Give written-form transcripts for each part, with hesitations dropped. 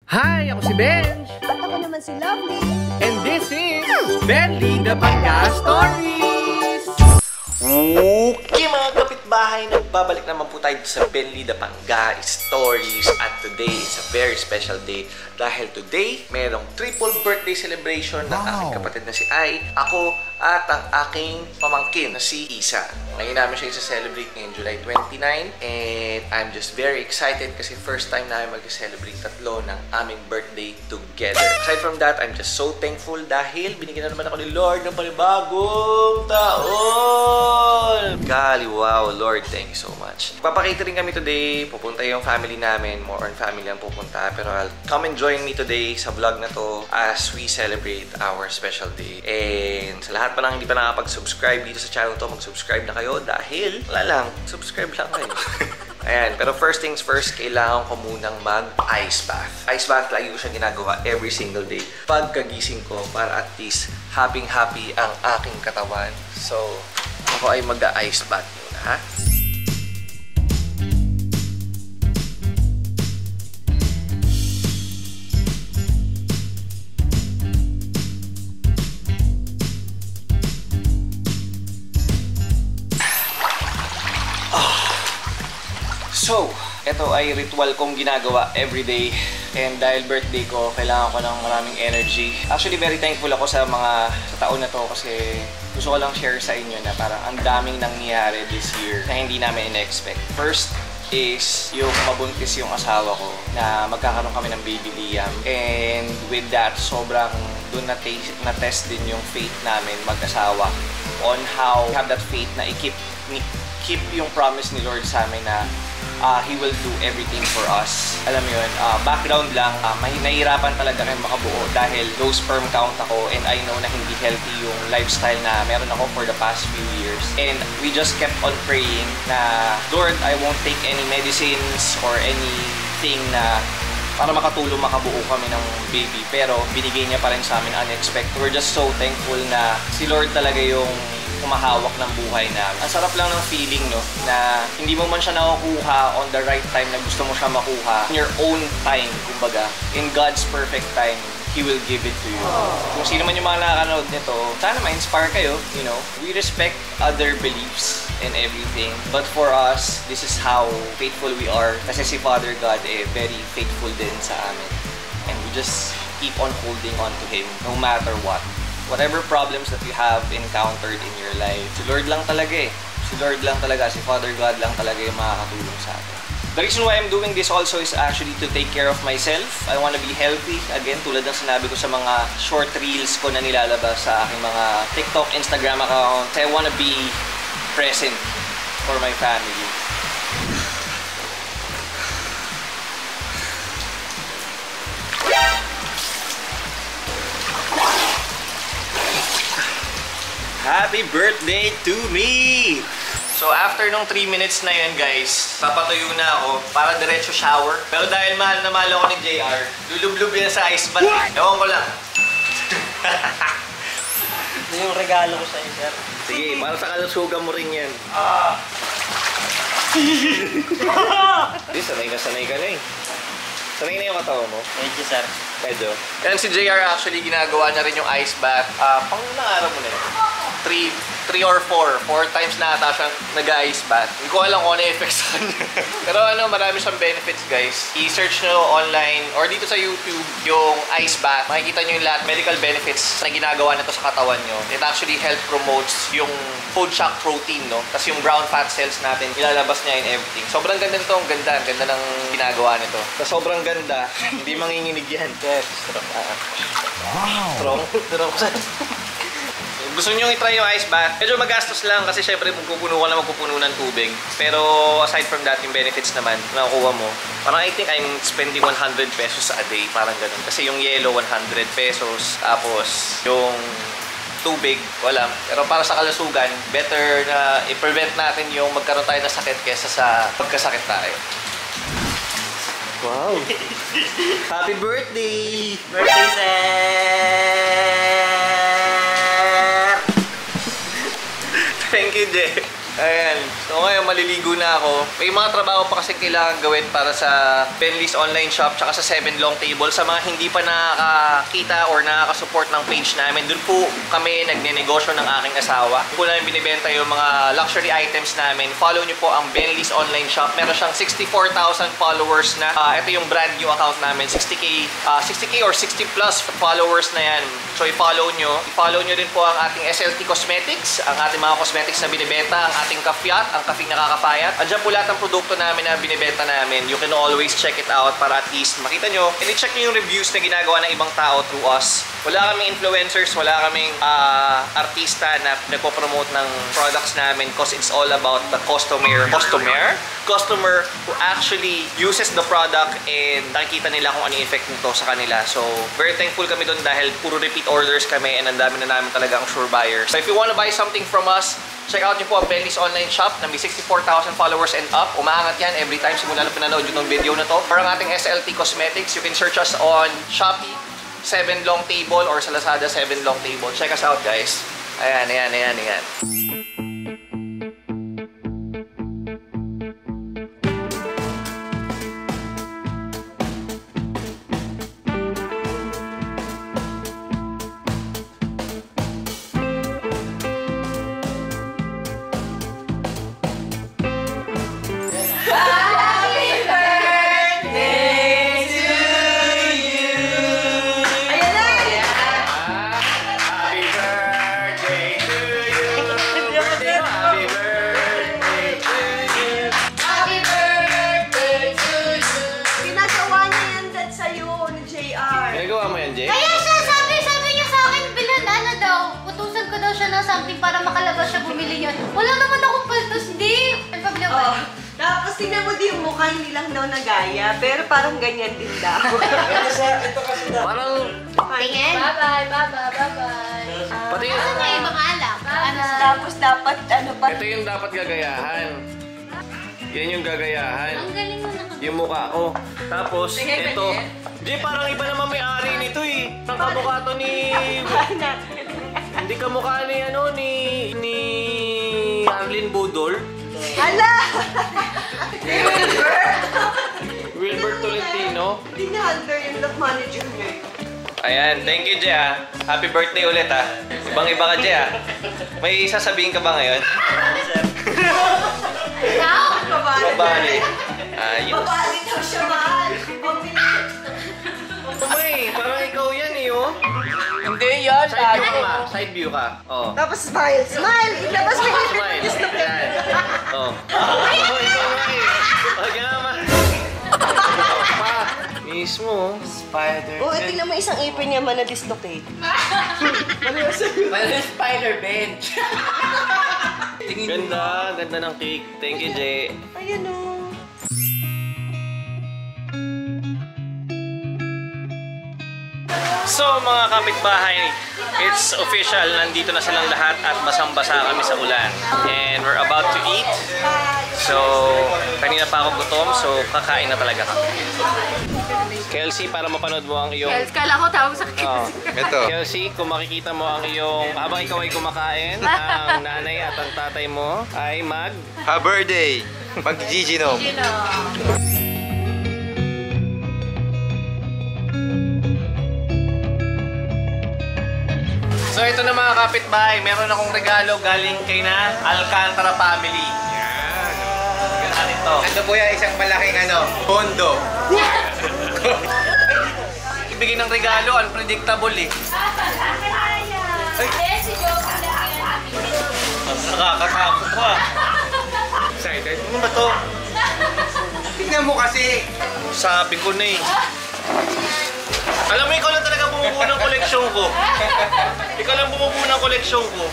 Hi! Ako si Benj! At ako naman si Lovely. And this is Benly the Pangga Stories! Okay mga kapitbahay, nagbabalik naman po tayo sa Benly the Pangga Stories. At today is a very special day dahil today merong triple birthday celebration ng aking kapatid na si Ai, ako at ang aking pamangkin na si Isa. Ngayon namin siya isa-celebrate ngayong July 29 and I'm just very excited kasi first time namin mag-celebrate tatlo ng aming birthday together. Aside from that, I'm just so thankful dahil binigyan na naman ako ni Lord ng panibagong taon! Golly, wow, Lord, thank you so much. Papakita rin kami today, pupunta yung family namin, more on family ang pupunta, pero I'll come and join me today sa vlog na to as we celebrate our special day. And sa lahat pa lang hindi pa nakapag-subscribe dito sa channel to, mag-subscribe na kayo dahil wala lang, subscribe lang kayo. Ayan, pero first things first, kailangan ko munang mag-ice bath. Ice bath, lagi ko siya ginagawa every single day. Pagkagising ko, para at least happy-happy ang aking katawan. So, ako ay mag-ice bath muna, ha? So, ito ay ritual kong ginagawa everyday. And dahil birthday ko, kailangan ko ng maraming energy. Actually, very thankful ako sa taon na to kasi gusto ko lang share sa inyo na parang ang daming nangyayari this year na hindi namin in-expect. First is yung mabuntis yung asawa ko na magkakaroon kami ng baby Liam. And with that, sobrang doon na-test din yung faith namin mag-asawa on how have that faith na keep yung promise ni Lord sa amin na He will do everything for us. Alam mo yun, background lang, nahihirapan talaga kayo makabuo dahil low sperm count ako and I know na hindi healthy yung lifestyle na meron ako for the past few years. And we just kept on praying na, Lord, I won't take any medicines or anything na para makatulong makabuo kami ng baby. Pero binigay niya pa rin sa amin unexpected. We're just so thankful na si Lord talaga yung kumahawak ng buhay namin. Ang sarap lang ng feeling, no, na hindi mo man siya nakukuha on the right time na gusto mo siya makuha. In your own time, kumbaga. In God's perfect time, He will give it to you. Kung sino man yung mga nakakanood nito, sana ma-inspire kayo, you know. We respect other beliefs and everything. But for us, this is how faithful we are. Kasi si Father God, very faithful din sa amin. And we just keep on holding on to Him no matter what. Whatever problems that you have encountered in your life, si Lord lang talaga Si Lord lang talaga, si Father God lang talaga yung makakatulong sa atin. The reason why I'm doing this also is actually to take care of myself. I want to be healthy. Again, tulad ng sinabi ko sa mga short reels ko na nilalabas sa aking mga TikTok, Instagram account. I want to be present for my family. Happy birthday to me! So after nung 3 minutes na yun guys, papatuyo na ako para diretso shower. Pero dahil mahal na mahal ako ni JR, lulub-lub yan sa ice bath. Ewan ko lang. Ito yung regalo ko sa iyo, sir. Sige, para sa kalusugan mo rin yan. Di, sanay ka na eh. Sanay na yung katawan mo? Thank you, sir. Medyo. Yan si JR actually ginagawa na rin yung ice bath. Pang ilang araw mo na yun? 3 or 4 times na ata siyang nag-ice bath. Hindi ko alam kung ano effects sa kanya. Pero marami siyang benefits guys. I-search nyo online or dito sa YouTube yung ice bath. Makikita nyo yung lahat medical benefits na ginagawa nito sa katawan nyo. It actually help promotes yung food shock protein, no? Tapos yung brown fat cells natin, ilalabas niya in everything. Sobrang ganda nito, ang ganda ng ginagawa nito. Sa sobrang ganda, hindi manginginig yan. Wow! Strong. Gusto nyo i-try yung ice bath? Medyo magastos lang kasi syempre magpupuno ng tubig. Pero aside from that, yung benefits naman na nakukuha mo, parang I think I'm spending 100 pesos a day, parang ganun. Kasi yung yellow, 100 pesos. Tapos yung tubig, wala. Pero para sa kalusugan, better na i-prevent natin yung magkaroon tayo ng sakit kesa sa pagkasakit tayo. Wow! Happy birthday! Birthday, sir! Thank you, Jay. Ayan. So ngayon, maliligo na ako. May mga trabaho pa kasi kailangan gawin para sa Bentley's online shop tsaka sa 7 Long Table. Sa mga hindi pa nakakita or nakakasupport ng page namin, doon po kami nagnenegosyo ng aking asawa. Doon po namin binibenta yung mga luxury items namin. Follow nyo po ang Bentley's online shop. Meron siyang 64,000 followers na. Ito yung brand new account namin. 60K or 60 plus followers na yan. So i-follow nyo. I-follow nyo din po ang ating SLT Cosmetics, ang ating mga cosmetics na binibenta, ang ating kafyat, ang kafing nakakapayat. Andiyan po lahat ng produkto namin na binibenta namin. You can always check it out para at least makita nyo. And i-check nyo yung reviews na ginagawa ng ibang tao through us. Wala kaming influencers, wala kaming artista na nagpo-promote ng products namin because it's all about the customer who actually uses the product and nakikita nila kung ano yung effect nito sa kanila. So, very thankful kami doon dahil puro repeat orders kami and ang dami na namin talagang sure buyers. So, if you want to buy something from us, check out nyo po ang Bentley's online shop na may 64,000 followers and up. Umaangat yan every time simula na pinanood nyo ng video na to. Or ang ating SLT Cosmetics, you can search us on Shopee, 7 Long Table, or sa Lazada, 7 Long Table. Check us out, guys. Ayan. Something para makalabas siya bumili yun. Wala naman akong paltos, hindi. Tapos tingnan mo din yung mukha, hindi lang daw nagaya, pero parang ganyan din daw. Ito kasi daw. Parang... Tingin. Bye-bye. Pati yung... Ano na ibang alak? Tapos dapat, ano pa? Ito yung dapat gagayahan. Yan yung gagayahan. Ang galing mo na. Yung mukha ko. Tapos, ito. Di, parang iba naman may-ari nito eh. Ang kamukha to ni... Hindi kamukha ni ano, ni Arlene Budol. Hala! Wilbert Tolentino. Hindi na under yung love manager niya. Ayan, thank you, Jay, ah. Happy birthday ulit, ah. Ibang-iba ka, Jay, ah. May sasabihin ka ba ngayon? Babali. Ayos. Babali daw siya, mahal. Ay, parang ikaw yan, eh, oh. Hindi yan. Side view ka. Side view ka. Oh. Tapos smile. Smile! Ilabas mo yung Smile. dislocate. Yan. Oh. Oh, ikaw nga, eh. Oh, gama. Pa. Mismo. Spider. Oo, tingnan mo isang ipin niya man na dislocate. Well, spider bench. Ganda ng cake. Thank you, Jay. Ayan o. So mga kapitbahay, it's official, nandito na silang lahat at basang-basa kami sa ulan. And we're about to eat. So, kanina pa ako gutom, so kakain na talaga kami. Kelsey, para mapanood mo ang iyong... Kala ko tawag sa Ito. Kelsey, kung makikita mo ang iyong... Habang ikaw ay kumakain, ang nanay at ang tatay mo ay Happy birthday! Mag-Giginom! So ito na mga kapitbahay, meron akong regalo galing kay na Alcantara family. Yan. Ganun ito. Ano po yan? Isang malaking pondo. Ibigay ng regalo, unpredictable eh. Nakakatakot ko ah. Excited? Ano ba to? Tingnan mo kasi! Sabi ko na eh. Alam mo, ikaw lang talaga bumubuo ng koleksyon ko. Ikaw lang bumubuo ng koleksyon ko.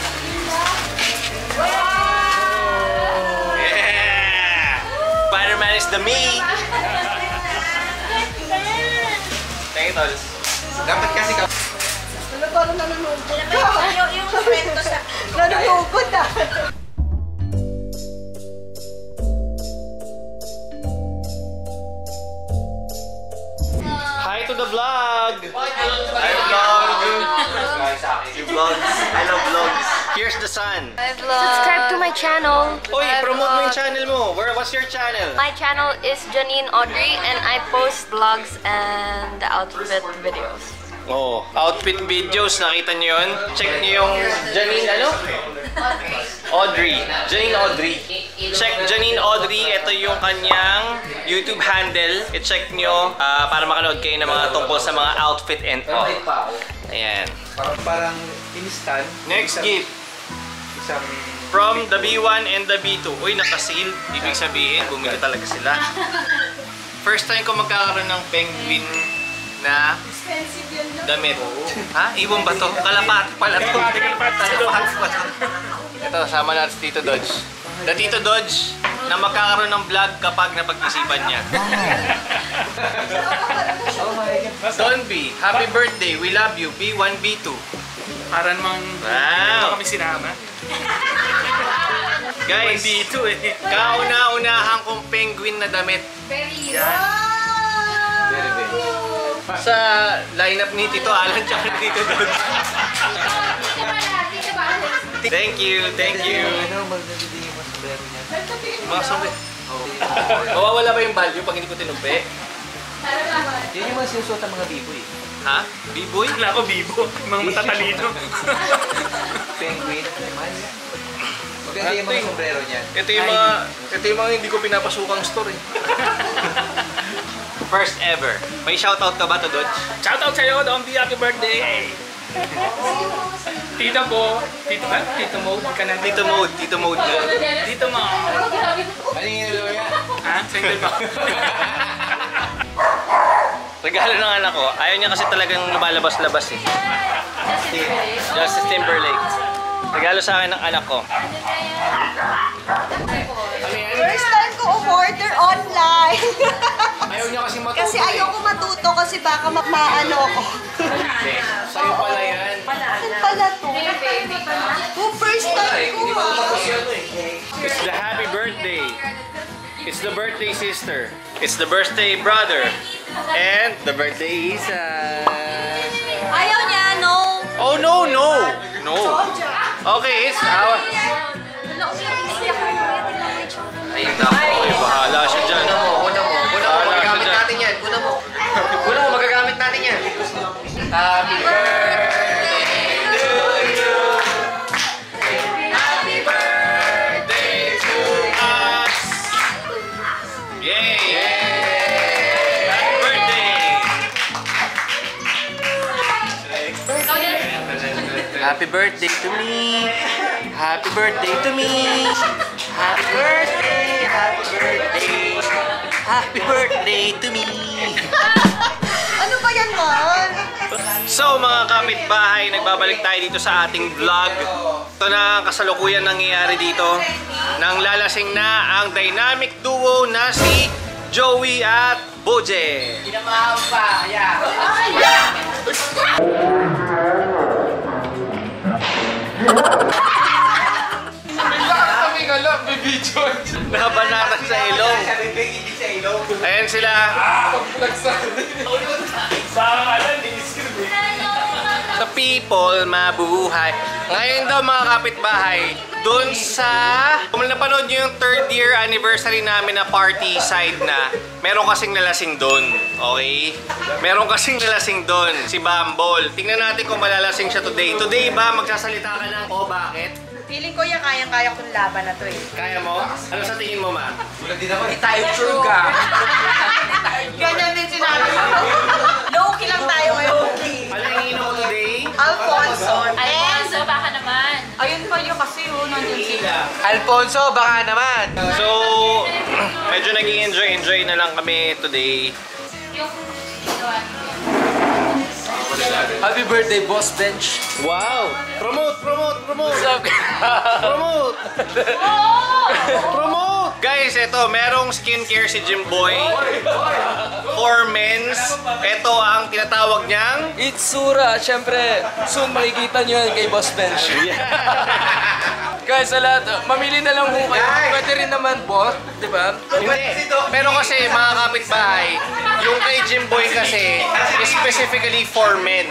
Yeah! Spider-Man is the me! Thank you, Tol. Dapat kasi ka... Ano parang nanunugod? Yung friend ko sa... Nanunugod ah! Hi to the vlog! Hi vlog! You vlogs! I love vlogs! Here's the sun. Subscribe to my channel. Oy, promote mo yung channel mo. What's your channel? My channel is Janine Audrey and I post vlogs and outfit videos. Oh, outfit videos, nakita niyo yun? Check niyo yung Janine, ano? Audrey. Janine Audrey. Check Janine Audrey. Ito yung kanyang YouTube handle. I-check niyo para makanood kayo ng mga tungkol sa mga outfit and all. Ayan. Parang instant. Next gift. Isang... From the B1 and the B2. Uy, naka-seal. Ibig sabihin, bumili talaga sila. First time ko magkakaroon ng penguin na damit. Ha? Ibon ba to? Kalapati pala to. Kalapati pa to. Ito, sama natin si Tito Dodge. The Tito Dodge na magkakaroon ng vlog kapag napag-isipan niya. Don B, happy birthday. We love you. B1, B2. Para namang Wow. kami sinama. Guys, B2 eh. kauna-unahan kong penguin na damit. Sa lineup ni Tito Alan tsaka ni Tito Dodge. Thank you, thank you. Ano, magdadidi yung sombrero niya. Mga sombrero. Mawawala ba yung value pag hindi ko tinumpi? Yun yung mga sinusuot ng mga biboy. Ha? B-boy? Wala ko bibo. Mga matatalino. Penguin. Maganda yung mga sombrero niya. Ito yung mga hindi ko pinapasukang store eh. First ever. May shoutout ka ba to Dodge? Shoutout sa'yo, Don B. Happy birthday! Tita po. Tito ba? Tito Mode ka na. Tito Mode na. Tito Mo. Ano yung yellow yan? Ha? Single mo. Regalo ng anak ko. Ayaw niya kasi talagang lumalabas-labas eh. Justice Timberlake. Regalo sa akin ng anak ko. First time ko umorder online. Ayaw niya kasi matuto. Kasi ayoko matuto kasi baka maano ako. Sa'yo pala yan. Saan pala to? Oh, first time ko It's the happy birthday. It's the birthday sister. It's the birthday brother. And the birthday isa. Ayaw niya, no. Oh no, no! No. Okay, it's our... Ay, bahala siya dyan. Kuna mo. Magagamit natin yan. Kuna mo, magagamit natin yan. Happy birthday to you. Happy birthday to us. Yay! Happy birthday! Happy birthday to me. Happy birthday to me. Happy birthday. Happy birthday. Happy birthday to me. Ano ba yan, man? So mga kapitbahay, nagbabalik tayo dito sa ating vlog. Ito na ang kasalukuyan nangyayari dito. Nang lalasing na ang dynamic duo na si Joey at Boje. Pinamahan pa. Yeah. Nabanatan sa ilong. Ayan sila. Sa people, mabuhay. Ngayon daw mga kapitbahay, dun sa... Kung napanood nyo yung 3rd year anniversary namin na party side na, meron kasing nalasing dun. Okay? Meron kasing nalasing dun, si Bambol. Tingnan natin kung malalasing siya today. Today ba, magsasalita ka ng, oh bakit? Feeling ko yan, kayang-kaya kong laban na to eh. Kaya mo? Ano sa tingin mo, ma? Hindi tayo true ka. Ganyan din sinabi ko. Low-key lang tayo ngayon. Ano yung ino mo today? Alfonso. Alfonso, baka naman. Ayun pa yun kasi nandun sila. Alfonso, baka naman. So, medyo nag-i-enjoy na lang kami today. Happy birthday, Boss Bench. Wow! Promote! Promote! Guys, ito, merong skincare si Jimboy. For men's. Ito ang tinatawag niyang... Itsura, syempre, soon makikita nyo yan kay Boss Bench. Guys, sa lahat, mamili na lang po kayo. Pwede rin naman po, di ba? Hindi. Pero kasi mga kapitbahay, yung kay Jimboy kasi is specifically for men.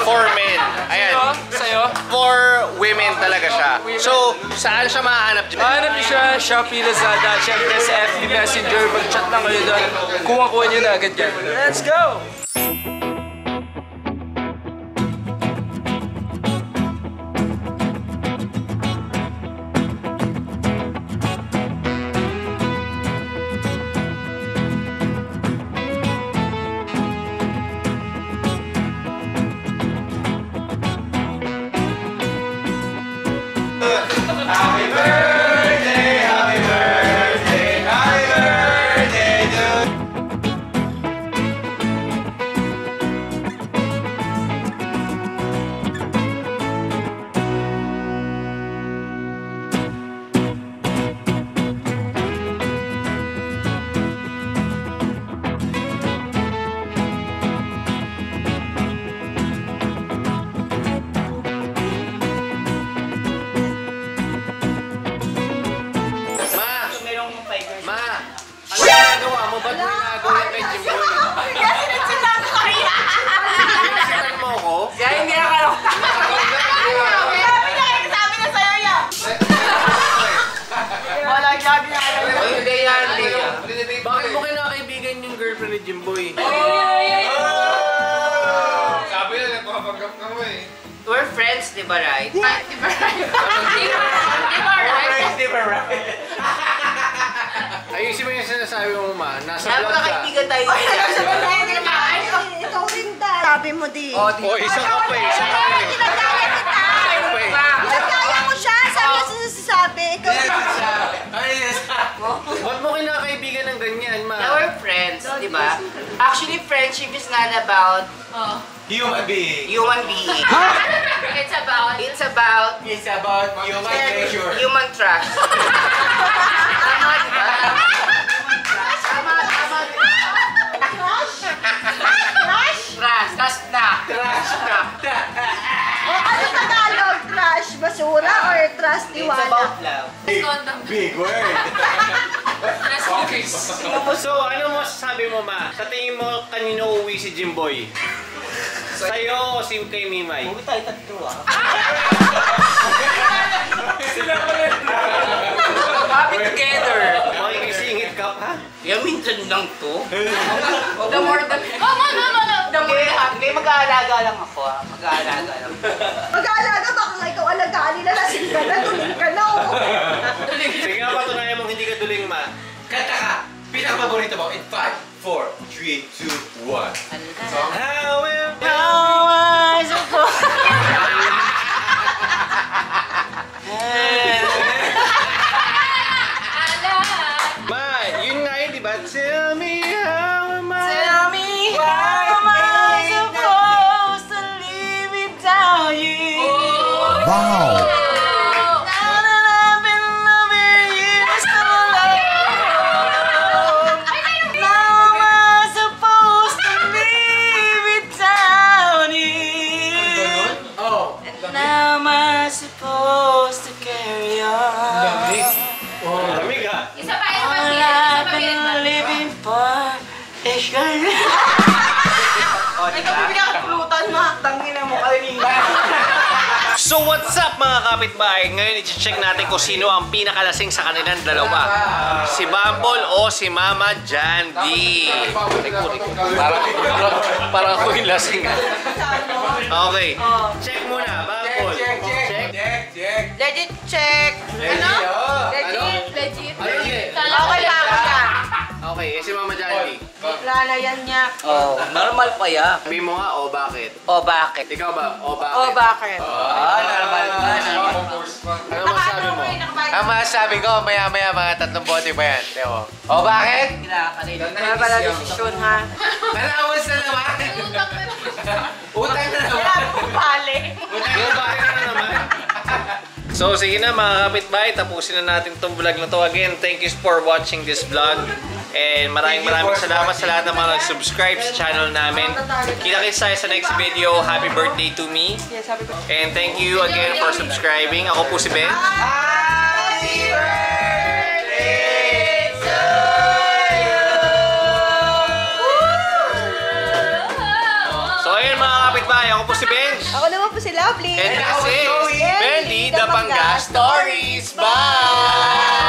For men. Ayan. Sa'yo? For women talaga siya. So, saan siya mahanap? Hanap niyo siya, Shopee, Lazada, syempre sa FB Messenger, mag-chat lang kayo doon. Kuha-kuha niyo na agad yan. Let's go! Bakit mo kinakaibigan yung girlfriend ni Jimboy? Sabi na, nagpapanggap ka mo eh. We're friends, di ba, right? Di ba right? Ayusin mo yung sinasabi mo, ma. Nasa Dapat vlog ka. nakaibigan tayo. Ikaw rin dahil. Sabi mo di. Oh, isa ka pa eh. Isa ka pa eh. Ginagaya kita. Ginagaya mo siya. Sabi niya sasabi. Ikaw Ba't mo kinakaibigan ng ganyan, ma? Now we're friends, di ba? Actually, friendship is not about Human being. human being. It's about... It's about Human pleasure. human trust. Tama, di ba? Tama, tama. Trust na. O ano Tagalog? Trash, basura, or trust, It's about tiwala? love. Big word. So, ano mo sasabi mo, ma? Sa tingin mo, kanino uuwi si Jimboy? Sa'yo o si kay Mimay? Huwag tayo tatlo, ah. Happy together! Makikisingit ka pa? Kaya minsan lang to. The more the... Oh, no. Hindi, mag-aalaga lang ako, ah. Mag-aalaga lang. Mag-aalaga, baka ikaw alagaan nila, lasing ka na, tuling ka na, oh. Sige nga, patunayan mong hindi ka duling, ma. Kanta ka. Pinakapaborito mo in 5, 4, 3, 2, 1. How will... Ma, yun nga yun, di ba? Tell me how am I... Tell me how am I supposed to live without you? Wow! Now that I've been loving you so long, how am I supposed to live without you? Oh. And how am I supposed to carry on? Lamig ah. Isa pa, All I've been living for is your love. Ay, kami pinakapulutan mo. Tangina mo kanina. So what's up mga kapitbahay? Ngayon i-check natin kung sino ang pinakalasing sa kanilang dalawa. Si Bumble o si Mama Jandy. Parang ako yung lasing. Okay. Check muna, Bumble. Check. Legit check. Ano? Legit? Legit. Legit. Okay pa ako dyan. Okay, si Mama Jandy. Lala yan niya. Oh, normal pa ya. Sabi mo nga, o bakit? O bakit? Ikaw ba? O bakit? O bakit? Normal pa. Ano masabi mo? Ang masasabi ko, maya-maya mga 3 bote pa yan. Teo. O bakit? Wala pala desisyon ha. Nalawas na naman. Utang na naman. Wala pong bali. Ikaw bakit ka na naman? So sige na mga kapitbahay, tapusin na natin tong vlog na to. Again, thank you for watching this vlog. And maraming salamat sa lahat ng mga nag-subscribe sa channel namin. Kita-kits tayo sa next video. Happy birthday to me. Yes, happy birthday. And thank you again for subscribing. Ako po si Ben. Happy birthday to So ayun mga kapitbahay, ako po si Ben. Ako naman po si Lovely. And this is Bendy the Panga Stories. Bye!